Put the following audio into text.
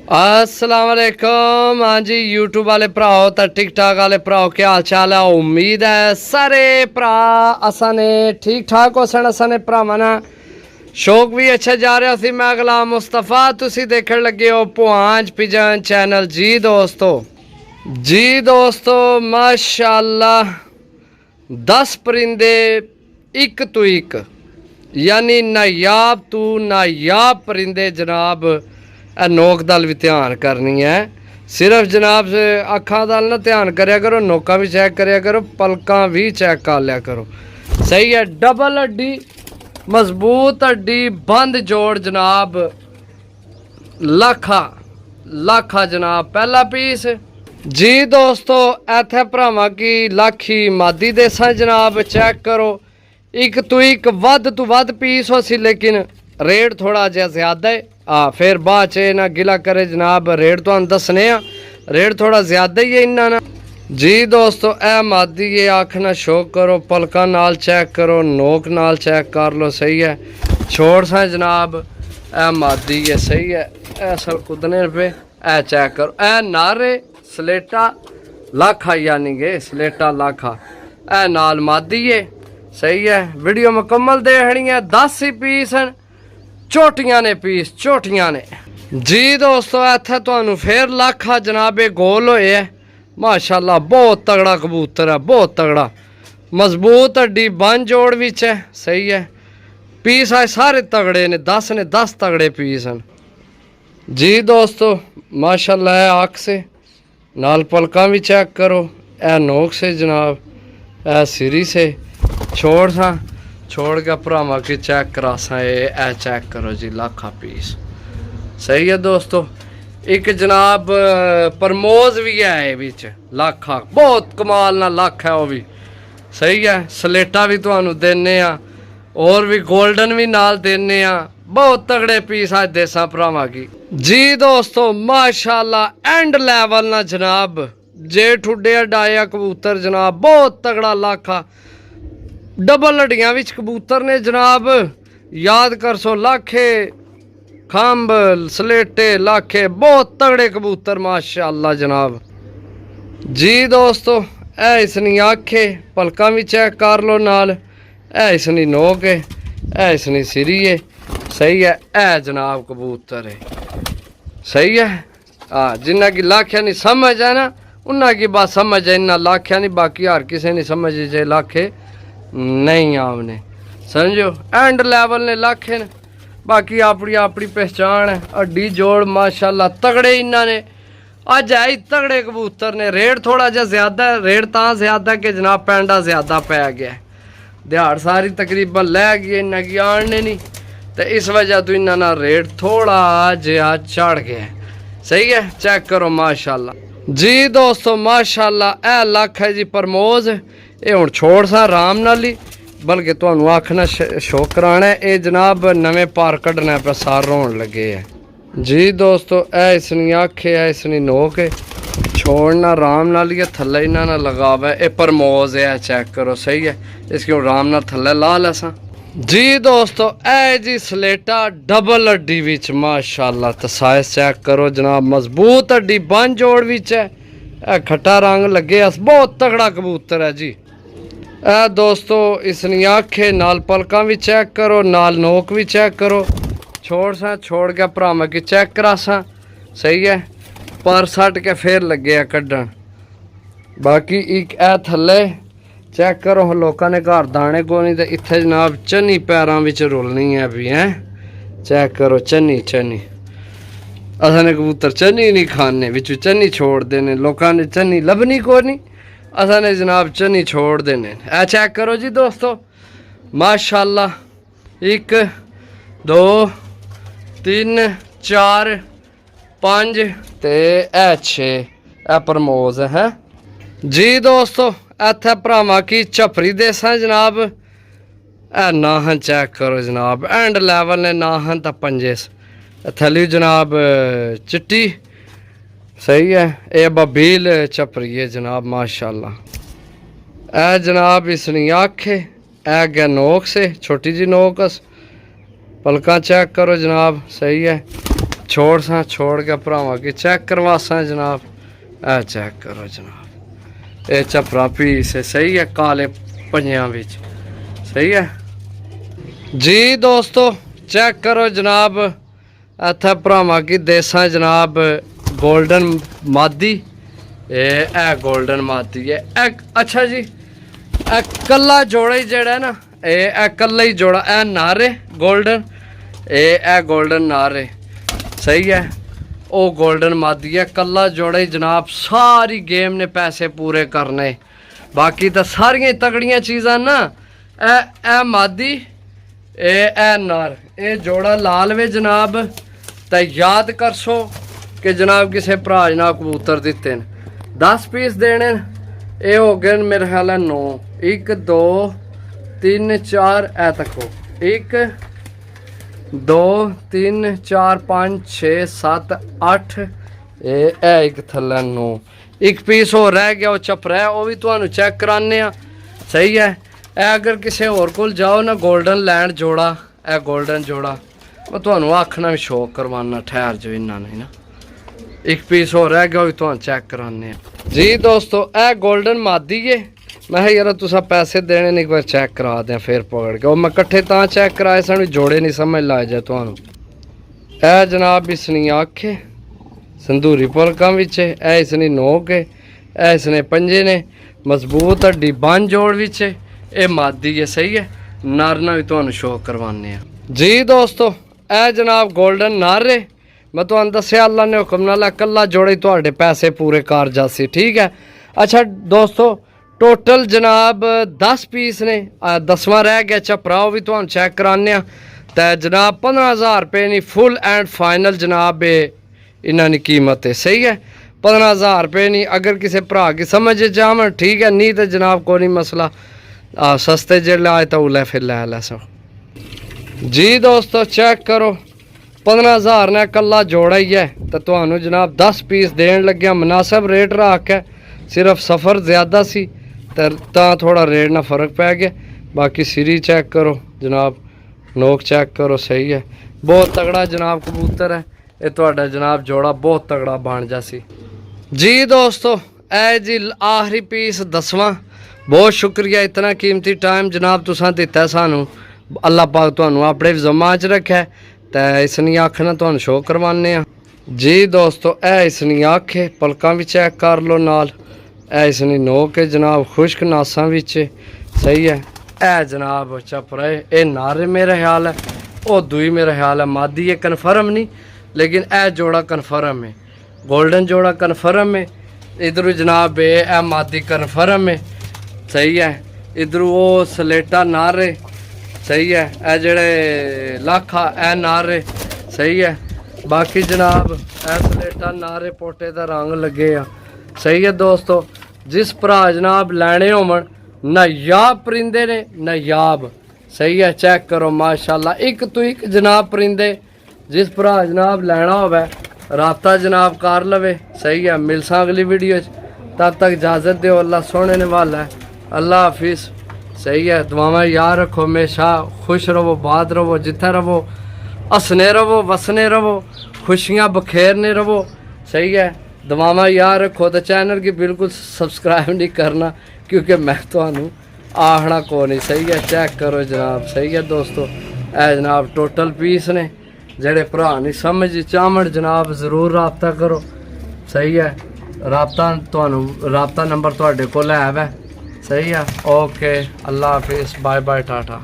अस्सलाम वालेकुम। हाँ जी, यूट्यूब वाले भराओ तो टिकटॉक वाले भराओ, क्या हाल चाल है? उम्मीद है सारे भरा असा ने ठीक ठाक हो सन। असा ने भरावां ना शौक भी अच्छा जा रहा सी। मैं गुलाम मुस्तफा, तुसी देखण लगे हो पुआंज पिजन चैनल। जी दोस्तों माशाअल्लाह 10 परिंदे एक तो एक, यानी नायाब तू नायाब परिंदे जनाब। नोक दल भी ध्यान करनी है, सिर्फ जनाब अखा दल ना ध्यान करया करो, नोका भी चेक करया करो, पलका भी चेक कर लिया करो। सही है, डबल हड्डी मजबूत हड्डी बंद जोड़ जनाब। लाखा जनाब पहला पीस। जी दोस्तों इत्थे भरावां की लाखी मादी देसा जनाब। चेक करो एक तो एक वध तो वध पीस हो सी, लेकिन रेट थोड़ा जिहा ज्यादा है। फिर बाद च ना गिला करे जनाब, रेट तो दसने रेट थोड़ा ज्यादा ही है इन्ना ना। जी दोस्तों ए मादी ये आखना शौक करो, पलका नाल चेक करो, नोक नाल चेक कर लो। सही है, छोड़ सा जनाब ए मादी है। सही है, ए सब कुदने पे ए चेक करो। ए नारे स्लेटा लाखा, यानी कि स्लेटा लाखा ए नाल मादी है। सही है, वीडियो मुकम्मल देखनी है। 10 ही पीस हैं, छोटियां ने पीस, छोटियां ने। जी दोस्तों इत्थे तुहानू फिर लाखा जनाब गोल होए है। माशाअल्लाह बहुत तगड़ा कबूतर है, बहुत तगड़ा मजबूत हड्डी बन जोड़ विच है। सही है, पीस आए सारे तगड़े ने 10 तगड़े पीस हैं। जी दोस्तों माशाअल्लाह आँख से नाल पलका भी चेक करो, ए नोक से जनाब, ए सिरी से छोड़ के भरावां की चेक करा सा। ए चेक करो जी लाखा पीस। सही है दोस्तों, एक जनाब प्रमोज भी है बिच लाखा, बहुत कमाल ना लाख है वो भी। सही है, स्लेटा भी तुहानू देने आ और भी गोल्डन भी नाल देने आ। बहुत तगड़े पीस आज देसा भरावां की। जी दोस्तों माशाअल्लाह एंड लेवल ना जनाब, जे ठुडे डाया कबूतर जनाब, बहुत तगड़ा लाखा। डबल हड्डियां विच कबूतर ने जनाब, याद कर सो लाखे खंब स्लेटे लाखे, बहुत तगड़े कबूतर माशाअल्लाह जनाब। जी दोस्तों ए इसनी आखे पलका भी चेक कर लो नाल, ए इसनी नोक है, ए इसनी सिरी है। सही है, ए जनाब कबूतर है। सही है, जिन्ना की लाख्या नहीं समझ है ना उन्ना की बात समझ है, इन्ना लाख्या नहीं, बाकी हर किसी नहीं समझ जे लाखे नहीं आपने समझो। एंड लेवल ने लाखे ने, बाकी अपनी अपनी पहचान है। हड्डी जोड़ माशाअल्लाह तगड़े इन्ना ने अज है तगड़े कबूतर ने। रेट थोड़ा जा ज्यादा है, रेट तो ज्यादा कि जनाब पैंडा ज्यादा पै गया, दिहाड़ सारी तकरीबन लै गई, इन्ना की आने नहीं, तो इस वजह तो इन्ना ना रेट थोड़ा जिहा चढ़ गया। सही है, चेक करो माशाअल्लाह। जी दोस्तों माशाअल्लाह ए लख है जी प्रमोज। ये हुण छोड़ सा आराम नाल ही, बल्कि तुहानू आखना शौक कराना है। ये जनाब नवे पार कढ़ना पे सार रोन लगे है। जी दोस्तों ए इसनी आखे है, इसनी नोक है, छोड़ना आराम नाल ही, थल्ले इन्ना ना लगावा है। ये प्रमोज है, चेक करो। सही है, इसकी आराम नाल थल्ले ला लैसा। जी दोस्तों ए जी स्लेटा डबल हड्डी विच माशाअल्लाह, तो साइज चेक करो जनाब, मजबूत हड्डी बन जोड़ विच है। ए खट्टा रंग लगे, बहुत तगड़ा कबूतर है जी। ए दोस्तों इसनी आखे नाल पलका भी चेक करो, नाल नोक भी चेक करो। छोड़ के भरावां की चेक करा सा। सही है, पर सट के फिर लगे कड्ढन। बाकी एक ए थल्ले चेक करो, लोगों ने घर दाने को नहीं, तो इत्थे जनाब चन्नी पैरों में रुलनी है भी है। चेक करो चन्नी असाने कबूतर चन्नी नहीं खाने, बिच चन्नी छोड़ देने, लोगों ने चन्नी लभनी को नहीं, असाने जनाब चन्नी छोड़ देने। ए चेक करो जी दोस्तों माशाअल्लाह, 1 2 3 4 5 ते 6 ए प्रमोज है। जी दोस्तों इत्थे भरावां की झपरी देसा जनाब। ए नाहन चेक करो जनाब, एंड लेवल ने नाहन तो पंजे थली जनाब चिट्टी। सही है, ये बबील झपरी है जनाब माशाअल्लाह। ए जनाब इसनी आखे ए गया नोक से, छोटी जी नोकस, पलका चेक करो जनाब। सही है, छोड़ के भरावां की चेक करवासा जनाब। ए चेक करो जनाब, ये चपरा पीस है, सही है, काले पंजियां विच, सही है जी दोस्तों। चेक करो जनाब, इत्थे भरावां की देसा जनाब गोल्डन मादी, ए गोल्डन मादी है। अच्छा जी, कल्ला जोड़ा ही जड़ा है ना, ए कल्ला ही जोड़ा, ए नारे गोल्डन, ए गोल्डन नारे, सही है। ओ गोल्डन मादी है, कल्ला जोड़ा ही जनाब। सारी गेम ने पैसे पूरे करने, बाकी तो सारियां तगड़ियां चीज़ां ना। ए मादी, ए नार, ए जोड़ा लाल वे जनाब। तो याद कर सो कि जनाब किसी भरा जनाब कबूतर दिते हैं 10 पीस देने, ये हो गए मेरे ख्याल है 9, 1 2 3 4, ए तको 1 2 3 4 5 6 7 8, ए एक थल्ले 9, 1 पीस हो रह गया, वो चपरा है, वो भी तुहानू चेक कराने, सही है। ए अगर किसी होर कोल जाओ ना गोल्डन लैंड जोड़ा, ए गोल्डन जोड़ा, मैं तुहानू आखना भी शौक करवाना, ठहर जो इन्ना नहीं ना। 1 पीस हो रह गया, वो भी तुहानू चेक कराने जी दोस्तों। ए गोल्डन मादी है, मैं यार तुसा पैसे देने ने, एक बार चेक करा दें फिर पकड़ के, और मैं कट्ठे तां चेक कराए सन जोड़े नहीं समझ लाए जाए तुहानू। ए जनाब इसनी अख है, संदूरी पलकां विच, ए इसनी नोक है, ए इसने पंजे ने, मजबूत हड्डी बन जोड़ विच, ए मादी है, सही है। नारना भी तुहानू शो करवाने जी दोस्तों। ए जनाब गोल्डन नार है, मैं तुहानू दस्सिया अल्लाह ने हुक्म नाल कल्ला जोड़े तुहाडे पैसे पूरे कर जासी, ठीक है। अच्छा दोस्तों, टोटल जनाब 10 पीस ने, 10वां रह गया चपरा, वो भी तुहानू चेक कराने। तो जनाब 15,000 रुपये नहीं, फुल एंड फाइनल जनाब इन्हां दी कीमत है, सही है। 15,000 रुपये नहीं, अगर किसी भरा की समझ जावन ठीक है, नहीं तो जनाब कोई नहीं मसला, सस्ते जेल्लै आए तो उल्लै फिर लै सो जी दोस्तों। चेक करो 15,000 ने कल्ला जोड़ा ही है, तो तुहानू जनाब 10 पीस देन लग्या, मुनासिब रेट रख के, सिर्फ सफ़र ज़्यादा सी तो थोड़ा रेट ना फर्क पै गया। बाकी सिरी चेक करो जनाब, नोक चेक करो, सही है, बहुत तगड़ा जनाब कबूतर है, ये तुहाडा जनाब जोड़ा बहुत तगड़ा बन जासी जी दोस्तों। ए जी आखिरी पीस 10वां, बहुत शुक्रिया, इतना कीमती टाइम जनाब तुसां दिता सानू, अल्लाह पाक तुहानू अपने ज़म्मा च रखे। तो इसनी अख ना तुहानू शो करवाने जी दोस्तों। ए इसनी अख है, पलकां भी चेक कर लो नाल, ए इसनी नोक है जनाब, खुश्क नासां विच, सही है। ए जनाब चपरा है, ए नारे मेरा ख्याल है, ओ दुई मेरा ख्याल है मादी है, कन्फर्म नहीं, लेकिन ए जोड़ा कन्फर्म है, गोल्डन जोड़ा कन्फर्म है। इधर जनाब ए मादी कन्फर्म है, सही है। इधर वो सलेटा नारे, सही है, ए जेड़े लाखा ए नारे, सही है। बाकी जनाब ए सलेटा नारे पोटे का रंग लगे आ, सही है दोस्तों। जिस भरा जनाब लैने होवन, नायाब परिंदे ने, नायाब, सही है। चेक करो माशाल्लाह, एक तो एक जनाब परिंदे, जिस भरा जनाब लैना होवे राबता जनाब कर लवे, सही है। मिलसा अगली वीडियो, तब तक इजाज़त दो, अल्लाह सोने ने वाला है, अल्लाह हाफिज़, सही है। दुआवां याद रखो, हमेशा खुश रहो, बात रहो, जिथे रहो हसने रहो, वसने रहो, खुशियाँ बखेरने रहो, सही है। दुआवां याद रखो, तो चैनल की बिल्कुल सब्सक्राइब नहीं करना, क्योंकि मैं तुहानू आखना को नहीं, सही है। चेक करो जनाब, सही है दोस्तों। ए जनाब टोटल पीस ने, जेड़े भरा नहीं समझ चाहण जनाब जरूर रबता करो, सही है। रबता नंबर तुहाडे कोल है, सही है। ओके, अल्लाह हाफिज़, बाय बाय, टाटा।